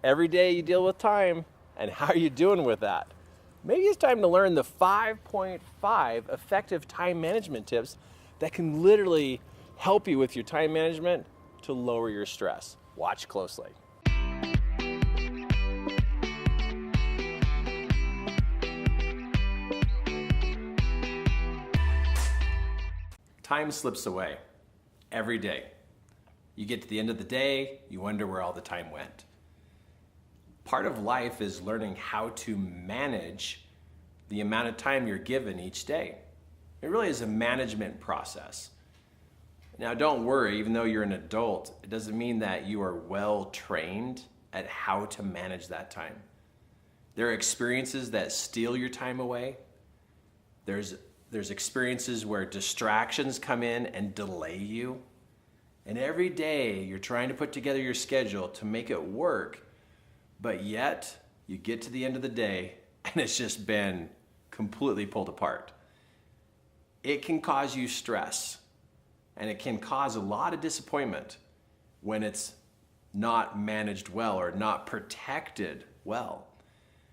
Every day you deal with time, and how are you doing with that? Maybe it's time to learn the 5.5 effective time management tips that can literally help you with your time management to lower your stress. Watch closely. Time slips away every day. You get to the end of the day, you wonder where all the time went. Part of life is learning how to manage the amount of time you're given each day. It really is a management process. Now, don't worry, even though you're an adult, it doesn't mean that you are well trained at how to manage that time. There are experiences that steal your time away. There's experiences where distractions come in and delay you. And every day you're trying to put together your schedule to make it work, but yet you get to the end of the day and it's just been completely pulled apart. It can cause you stress, and it can cause a lot of disappointment when it's not managed well or not protected well.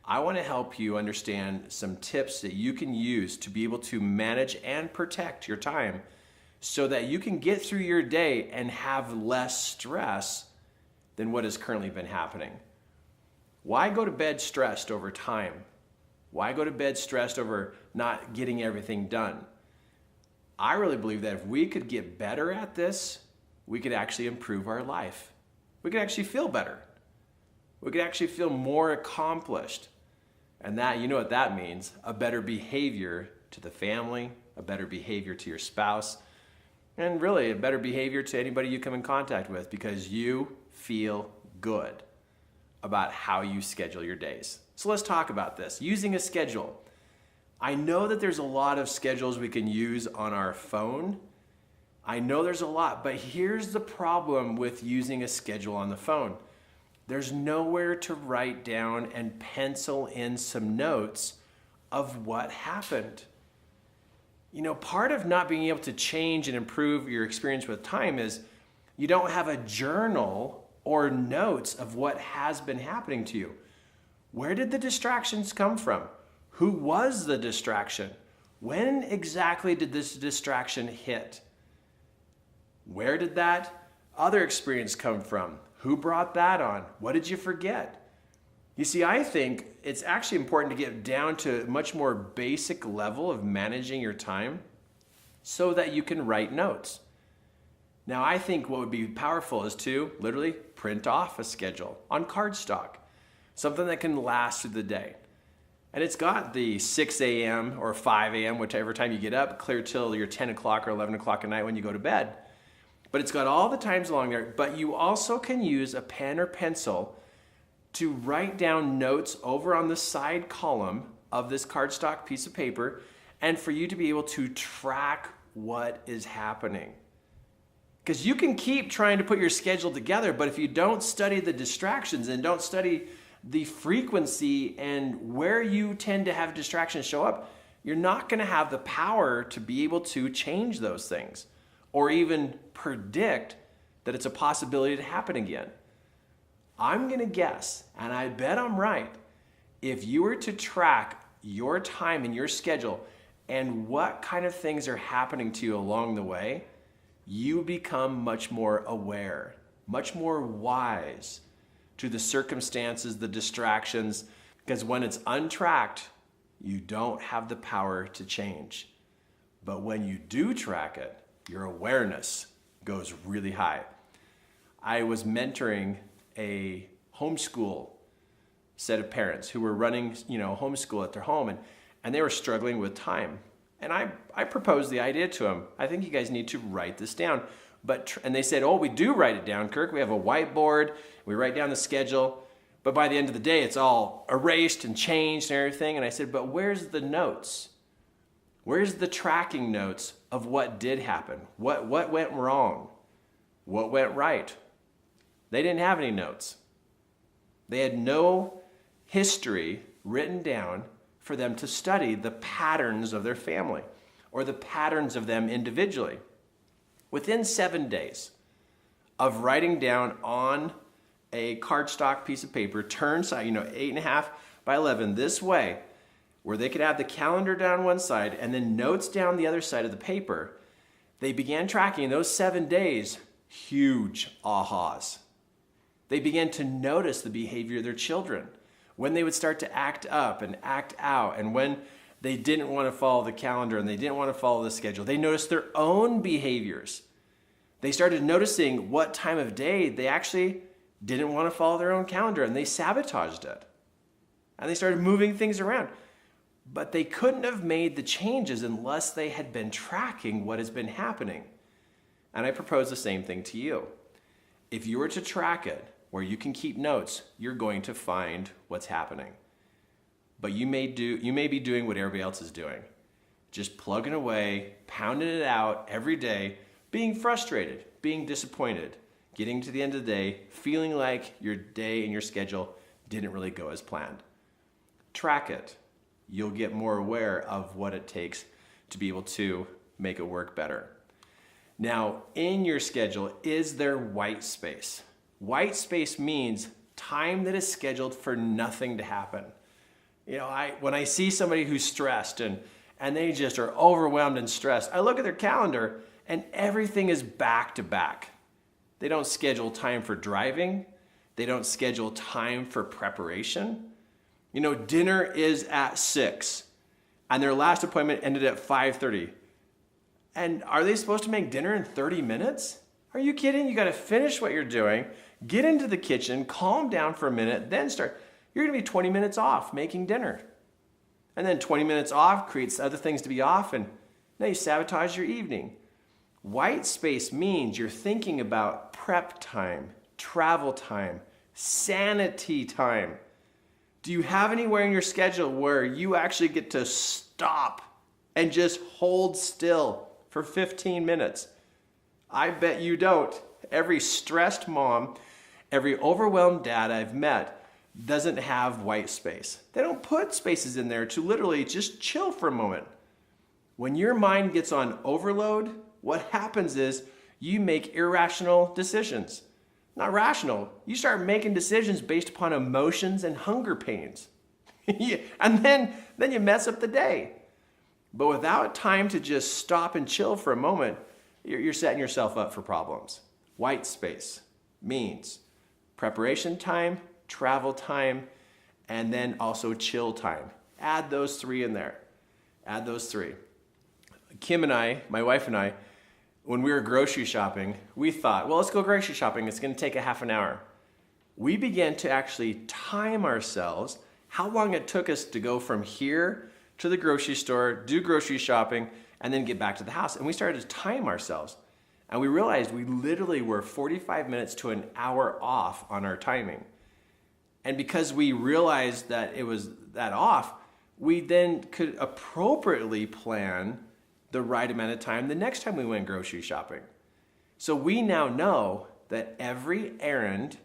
I want to help you understand some tips that you can use to be able to manage and protect your time so that you can get through your day and have less stress than what has currently been happening. Why go to bed stressed over time? Why go to bed stressed over not getting everything done? I really believe that if we could get better at this, we could actually improve our life. We could actually feel better. We could actually feel more accomplished. And that, you know what that means, a better behavior to the family, a better behavior to your spouse, and really a better behavior to anybody you come in contact with, because you feel good about how you schedule your days. So let's talk about this, using a schedule. I know that there's a lot of schedules we can use on our phone. I know there's a lot, but here's the problem with using a schedule on the phone. There's nowhere to write down and pencil in some notes of what happened. You know, part of not being able to change and improve your experience with time is you don't have a journal or notes of what has been happening to you. Where did the distractions come from? Who was the distraction? When exactly did this distraction hit? Where did that other experience come from? Who brought that on? What did you forget? You see, I think it's actually important to get down to a much more basic level of managing your time so that you can write notes. Now, I think what would be powerful is to literally print off a schedule on cardstock, something that can last through the day. And it's got the 6 a.m. or 5 a.m., whichever time you get up, clear till your 10 o'clock or 11 o'clock at night when you go to bed. But it's got all the times along there, but you also can use a pen or pencil to write down notes over on the side column of this cardstock piece of paper, and for you to be able to track what is happening. Because you can keep trying to put your schedule together, but if you don't study the distractions and don't study the frequency and where you tend to have distractions show up, you're not going to have the power to be able to change those things or even predict that it's a possibility to happen again. I'm going to guess, and I bet I'm right, if you were to track your time and your schedule and what kind of things are happening to you along the way, you become much more aware, much more wise to the circumstances, the distractions, because when it's untracked, you don't have the power to change. But when you do track it, your awareness goes really high. I was mentoring a homeschool set of parents who were running, homeschool at their home, and they were struggling with time. And I proposed the idea to them. I think you guys need to write this down. And they said, oh, we do write it down, Kirk. We have a whiteboard. We write down the schedule. But by the end of the day, it's all erased and changed and everything. And I said, but where's the notes? Where's the tracking notes of what did happen? What went wrong? What went right? They didn't have any notes. They had no history written down for them to study the patterns of their family or the patterns of them individually. Within 7 days of writing down on a cardstock piece of paper, turned side, 8.5 by 11 this way, where they could have the calendar down one side and then notes down the other side of the paper, they began tracking those 7 days, huge ahas. They began to notice the behavior of their children, when they would start to act up and act out, and when they didn't want to follow the calendar and they didn't want to follow the schedule. They noticed their own behaviors. They started noticing what time of day they actually didn't want to follow their own calendar, and they sabotaged it. And they started moving things around. But they couldn't have made the changes unless they had been tracking what has been happening. And I propose the same thing to you. If you were to track it, where you can keep notes, you're going to find what's happening. But you may be doing what everybody else is doing. Just plugging away, pounding it out every day, being frustrated, being disappointed, getting to the end of the day, feeling like your day and your schedule didn't really go as planned. Track it. You'll get more aware of what it takes to be able to make it work better. Now, in your schedule, is there white space? White space means time that is scheduled for nothing to happen. When I see somebody who's stressed and they just are overwhelmed and stressed, I look at their calendar and everything is back to back. They don't schedule time for driving. They don't schedule time for preparation. Dinner is at 6 and their last appointment ended at 5:30. And are they supposed to make dinner in 30 minutes? Are you kidding? You got to finish what you're doing, get into the kitchen, calm down for a minute, then start. You're going to be 20 minutes off making dinner. And then 20 minutes off creates other things to be off, and now you sabotage your evening. White space means you're thinking about prep time, travel time, sanity time. Do you have anywhere in your schedule where you actually get to stop and just hold still for 15 minutes? I bet you don't. Every stressed mom, every overwhelmed dad I've met doesn't have white space. They don't put spaces in there to literally just chill for a moment. When your mind gets on overload, what happens is you make irrational decisions. Not rational. You start making decisions based upon emotions and hunger pains. And then you mess up the day. But without time to just stop and chill for a moment, you're setting yourself up for problems. White space means preparation time, travel time, and then also chill time. Add those 3 in there. Add those 3. Kim and I, my wife and I, when we were grocery shopping, we thought, well, let's go grocery shopping. It's going to take a half an hour. We began to actually time ourselves, how long it took us to go from here to the grocery store, do grocery shopping, and then get back to the house. And we started to time ourselves. And we realized we literally were 45 minutes to an hour off on our timing. And because we realized that it was that off, we then could appropriately plan the right amount of time the next time we went grocery shopping. So we now know that every errand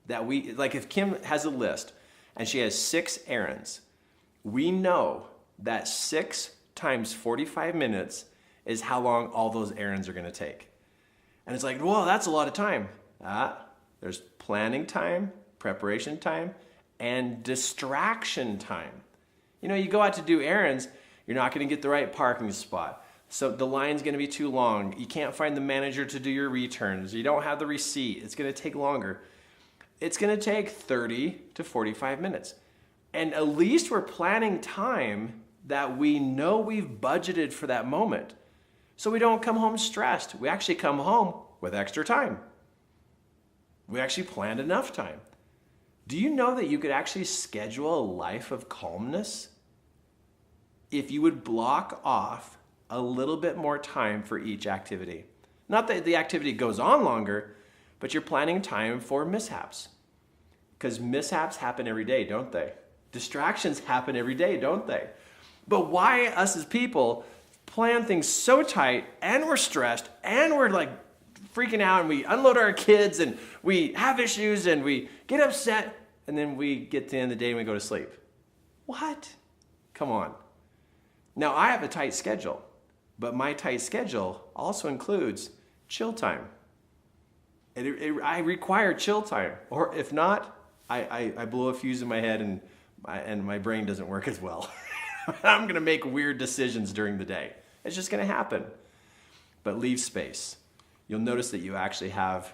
that like if Kim has a list and she has 6 errands, we know that 6 times 45 minutes is how long all those errands are going to take. And it's like, well, that's a lot of time. There's planning time, preparation time, and distraction time. You go out to do errands, you're not going to get the right parking spot. So the line's going to be too long. You can't find the manager to do your returns. You don't have the receipt. It's going to take longer. It's going to take 30 to 45 minutes. And at least we're planning time that we know we've budgeted for that moment. So we don't come home stressed. We actually come home with extra time. We actually planned enough time. Do you know that you could actually schedule a life of calmness if you would block off a little bit more time for each activity? Not that the activity goes on longer, but you're planning time for mishaps. Because mishaps happen every day, don't they? Distractions happen every day, don't they? But why us as people plan things so tight and we're stressed and we're like freaking out and we unload our kids and we have issues and we get upset and then we get to the end of the day and we go to sleep? What? Come on. Now I have a tight schedule, but my tight schedule also includes chill time. I require chill time. Or if not, I blow a fuse in my head and my brain doesn't work as well. I'm going to make weird decisions during the day. It's just going to happen. But leave space. You'll notice that you actually have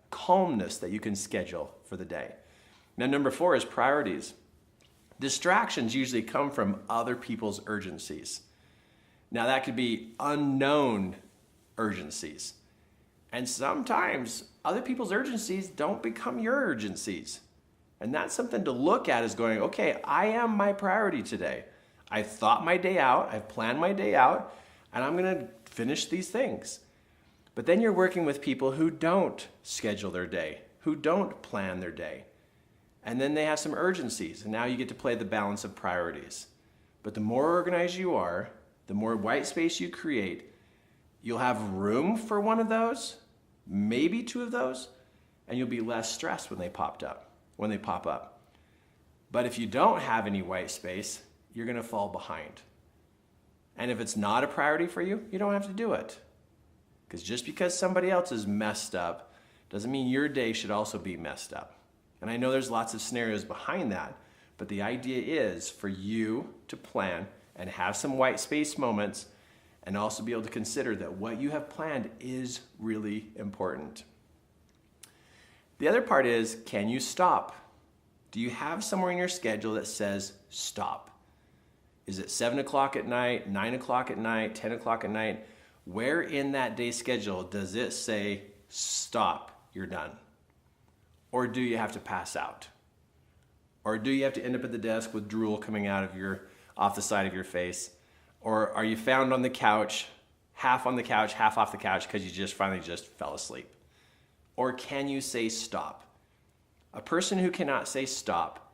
calmness that you can schedule for the day. Now, number 4 is priorities. Distractions usually come from other people's urgencies. Now, that could be unknown urgencies. And sometimes other people's urgencies don't become your urgencies. And that's something to look at, is going, okay, I am my priority today. I've thought my day out, I've planned my day out, and I'm going to finish these things. But then you're working with people who don't schedule their day, who don't plan their day. And then they have some urgencies, and now you get to play the balance of priorities. But the more organized you are, the more white space you create, you'll have room for one of those, maybe 2 of those, and you'll be less stressed when they pop up. But if you don't have any white space, you're going to fall behind. And if it's not a priority for you, you don't have to do it. Because just because somebody else is messed up doesn't mean your day should also be messed up. And I know there's lots of scenarios behind that, but the idea is for you to plan and have some white space moments, and also be able to consider that what you have planned is really important. The other part is, can you stop? Do you have somewhere in your schedule that says stop? Is it 7 o'clock at night, 9 o'clock at night, 10 o'clock at night? Where in that day schedule does it say stop, you're done? Or do you have to pass out? Or do you have to end up at the desk with drool coming out off the side of your face? Or are you found on the couch, half on the couch, half off the couch because you finally fell asleep? Or can you say stop? A person who cannot say stop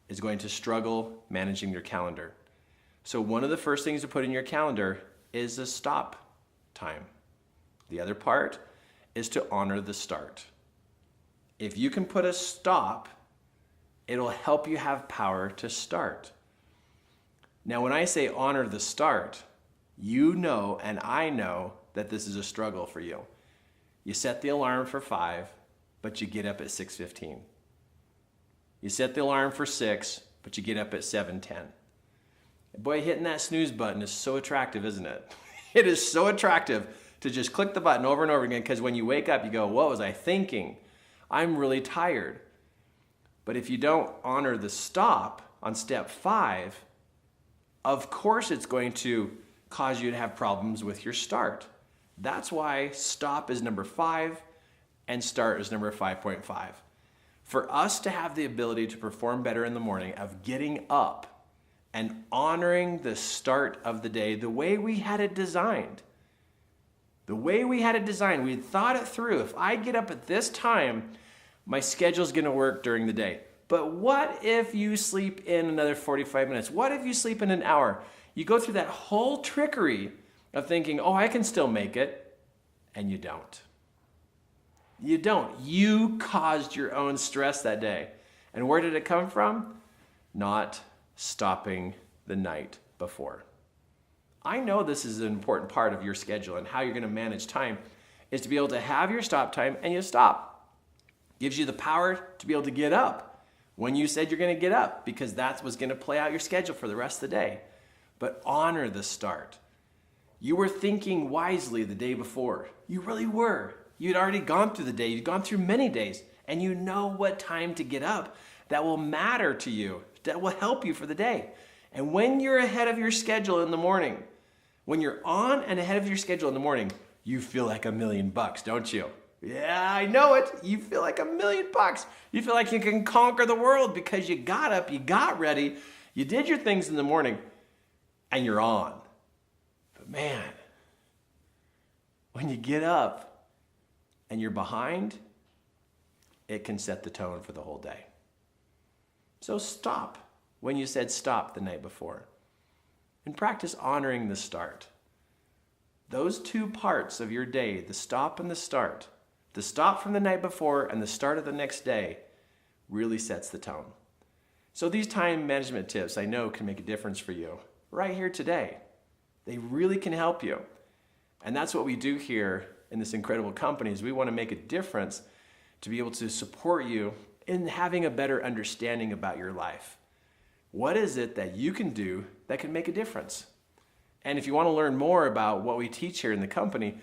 is going to struggle managing their calendar. So one of the first things to put in your calendar is a stop time. The other part is to honor the start. If you can put a stop, it'll help you have power to start. Now, when I say honor the start, you know and I know that this is a struggle for you. You set the alarm for 5, but you get up at 6:15. You set the alarm for 6, but you get up at 7:10. Boy, hitting that snooze button is so attractive, isn't it? It is so attractive to just click the button over and over again, because when you wake up, you go, what was I thinking? I'm really tired. But if you don't honor the stop on step 5, of course it's going to cause you to have problems with your start. That's why stop is number 5 and start is number 5.5. For us to have the ability to perform better in the morning of getting up and honoring the start of the day the way we had it designed. We had thought it through. If I get up at this time, my schedule's going to work during the day. But what if you sleep in another 45 minutes? What if you sleep in an hour? You go through that whole trickery of thinking, oh, I can still make it, and you don't. You don't. You caused your own stress that day. And where did it come from? Not stopping the night before. I know this is an important part of your schedule and how you're going to manage time is to be able to have your stop time and you stop. Gives you the power to be able to get up when you said you're going to get up, because that's what's going to play out your schedule for the rest of the day. But honor the start. You were thinking wisely the day before. You really were. You'd already gone through the day. You'd gone through many days, and you know what time to get up that will matter to you, that will help you for the day. And when you're ahead of your schedule in the morning, when you're on and ahead of your schedule in the morning, you feel like $1 million, don't you? Yeah, I know it. You feel like $1 million. You feel like you can conquer the world because you got up, you got ready, you did your things in the morning, and you're on. But man, when you get up and you're behind, it can set the tone for the whole day. So stop when you said stop the night before. And practice honoring the start. Those 2 parts of your day, the stop and the start, the stop from the night before and the start of the next day, really sets the tone. So these time management tips I know can make a difference for you right here today. They really can help you. And that's what we do here in this incredible company is we want to make a difference to be able to support you in having a better understanding about your life. What is it that you can do that can make a difference? And if you want to learn more about what we teach here in the company,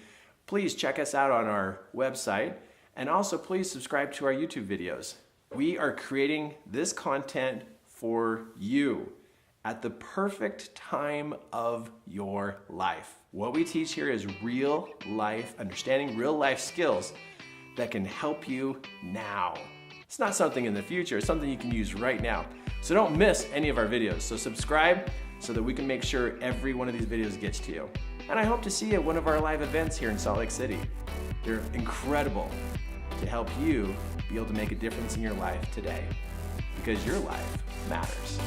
please check us out on our website, and also please subscribe to our YouTube videos. We are creating this content for you at the perfect time of your life. What we teach here is real life understanding, real life skills that can help you now. It's not something in the future, it's something you can use right now. So don't miss any of our videos. So subscribe so that we can make sure every one of these videos gets to you. And I hope to see you at one of our live events here in Salt Lake City. They're incredible to help you be able to make a difference in your life today, because your life matters.